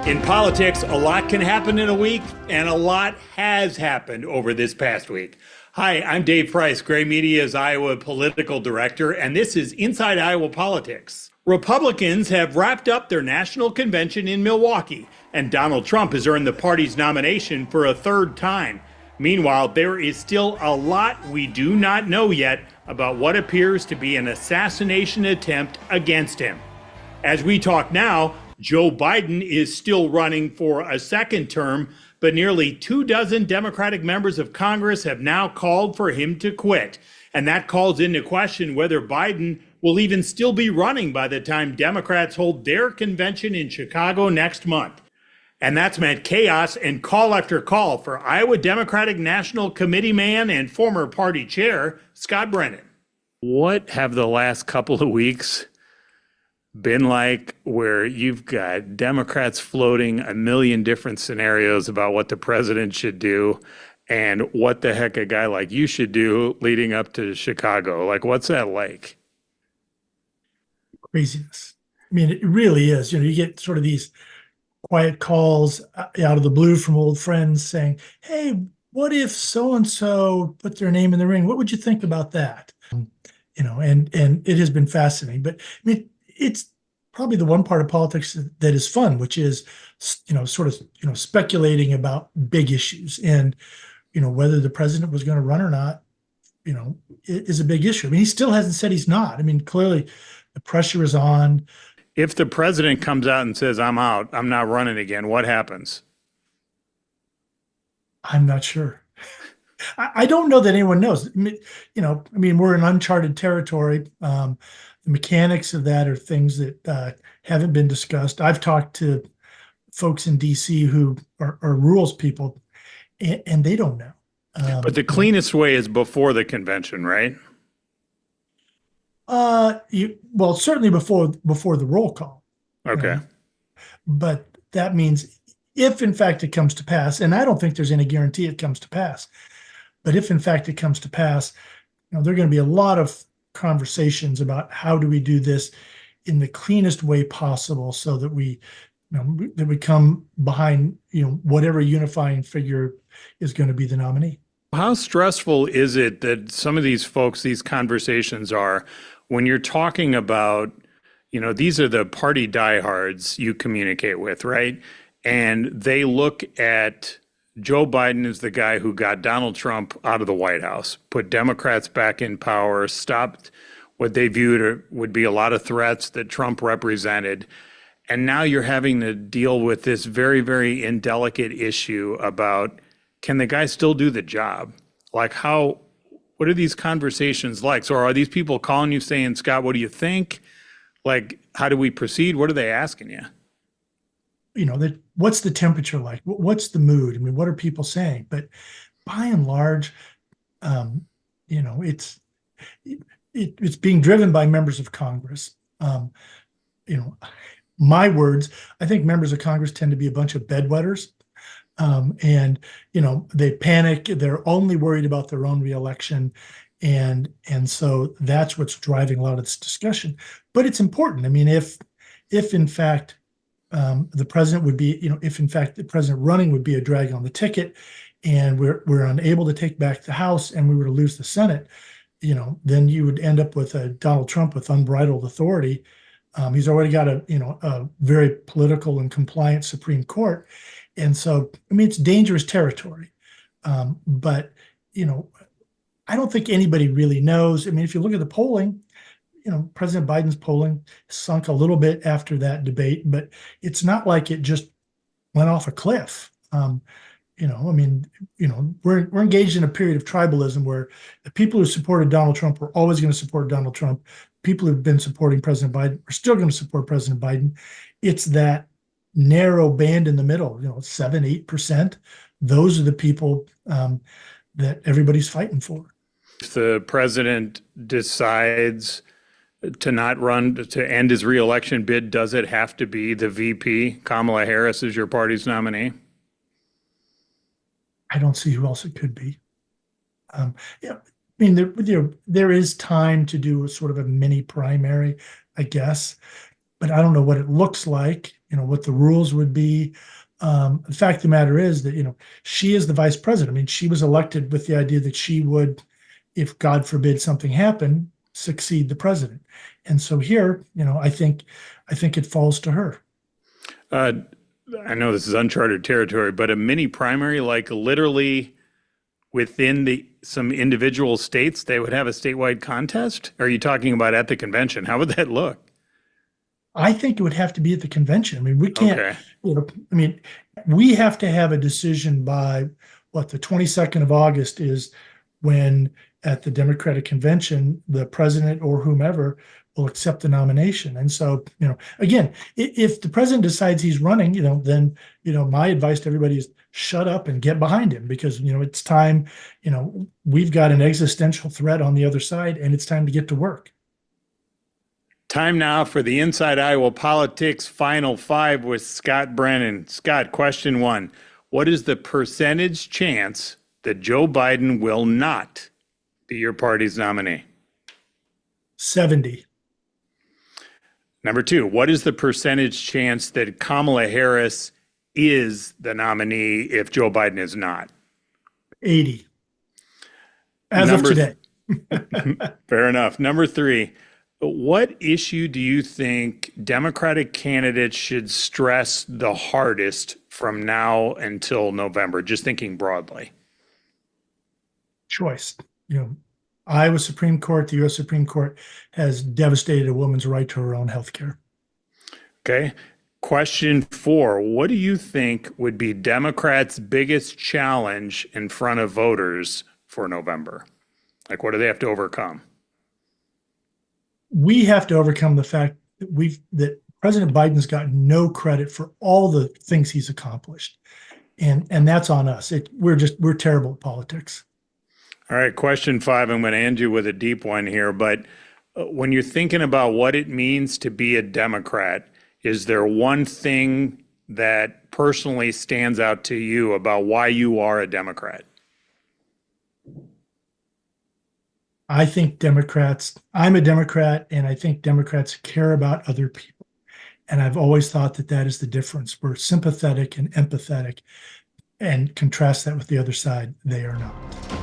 In politics, a lot can happen in a week, and a lot has happened over this past week. Hi, I'm Dave Price, Gray Media's Iowa political director, and this is Inside Iowa Politics. Republicans have wrapped up their national convention in Milwaukee, and Donald Trump has earned the party's nomination for a third time. Meanwhile, there is still a lot we do not know yet about what appears to be an assassination attempt against him. As we talk now, Joe Biden is still running for a second term, but nearly 24 Democratic members of Congress have now called for him to quit. And that calls into question whether Biden will even still be running by the time Democrats hold their convention in Chicago next month. And that's meant chaos and call after call for Iowa Democratic National Committee man and former party chair, Scott Brennan. What have the last couple of weeks been like, where you've got Democrats floating a million different scenarios about what the president should do and what the heck a guy like you should do leading up to Chicago? Like, what's that like? Craziness. I mean, it really is. You get sort of these quiet calls out of the blue from old friends saying, hey, what if so-and-so put their name in the ring? What would you think about that? And it has been fascinating. But I mean, it's probably the one part of politics that is fun, which is, speculating about big issues and, whether the president was going to run or not, is a big issue. I mean, he still hasn't said he's not. I mean, clearly the pressure is on. If the president comes out and says, I'm out, I'm not running again, what happens? I'm not sure. I don't know that anyone knows. We're in uncharted territory. The mechanics of that are things that haven't been discussed. I've talked to folks in DC who are rules people, and they don't know. But the cleanest way is before the convention, right? Certainly before the roll call. Okay. But that means if in fact it comes to pass, and I don't think there's any guarantee it comes to pass, but if in fact it comes to pass, there are going to be a lot of conversations about how do we do this in the cleanest way possible so that we come behind whatever unifying figure is going to be the nominee. How stressful is it that some of these folks, these conversations are, when you're talking about, these are the party diehards you communicate with, right? And they look at Joe Biden as the guy who got Donald Trump out of the White House, put Democrats back in power, stopped what they viewed would be a lot of threats that Trump represented. And now you're having to deal with this very, very indelicate issue about, can the guy still do the job? Like, what are these conversations like? So are these people calling you saying, Scott, what do you think? Like, how do we proceed? What are they asking you? What's the temperature like? What's the mood? I mean, what are people saying? But by and large, it's being driven by members of Congress. My words, I think members of Congress tend to be a bunch of bedwetters. They panic. They're only worried about their own reelection. And so that's what's driving a lot of this discussion. But it's important. I mean, if in fact, the president would be, if in fact the president running would be a drag on the ticket and we're unable to take back the House and we were to lose the Senate, then you would end up with a Donald Trump with unbridled authority. He's already got a very political and compliant Supreme Court. And so, I mean, it's dangerous territory. But I don't think anybody really knows. I mean, if you look at the polling, President Biden's polling sunk a little bit after that debate, but it's not like it just went off a cliff. We're engaged in a period of tribalism where the people who supported Donald Trump were always going to support Donald Trump. People who've been supporting President Biden are still going to support President Biden. It's that narrow band in the middle, 7-8%. Those are the people that everybody's fighting for. If the president decides to not run, to end his reelection bid, does it have to be the VP? Kamala Harris is your party's nominee? I don't see who else it could be. There is time to do a sort of a mini primary, I guess, but I don't know what it looks like. what the rules would be. The fact of the matter is that, she is the vice president. I mean, she was elected with the idea that she would, if God forbid something happened, succeed the president. And so here, I think it falls to her. I know this is uncharted territory, but a mini primary, like literally within some individual states, they would have a statewide contest? Are you talking about at the convention? How would that look? I think it would have to be at the convention. I mean, we can't, Okay. We have to have a decision by the 22nd of August is when at the Democratic convention, the president or whomever will accept the nomination. And so, again, if the president decides he's running, then, my advice to everybody is shut up and get behind him because, it's time, we've got an existential threat on the other side and it's time to get to work. Time now for the Inside Iowa Politics Final Five with Scott Brennan. Scott, question one. What is the percentage chance that Joe Biden will not be your party's nominee? 70. Number two, what is the percentage chance that Kamala Harris is the nominee if Joe Biden is not? 80. As of today. Fair enough. Number three, what issue do you think Democratic candidates should stress the hardest from now until November? Just thinking broadly. Choice. Iowa Supreme Court, the U.S. Supreme Court has devastated a woman's right to her own health care. Okay. Question four, what do you think would be Democrats' biggest challenge in front of voters for November? Like, what do they have to overcome? We have to overcome the fact that President Biden's gotten no credit for all the things he's accomplished. And that's on us. We're terrible at politics. All right, question five, I'm going to end you with a deep one here, but when you're thinking about what it means to be a Democrat, is there one thing that personally stands out to you about why you are a Democrat? I'm a Democrat, and I think Democrats care about other people. And I've always thought that is the difference. We're sympathetic and empathetic, and contrast that with the other side, they are not.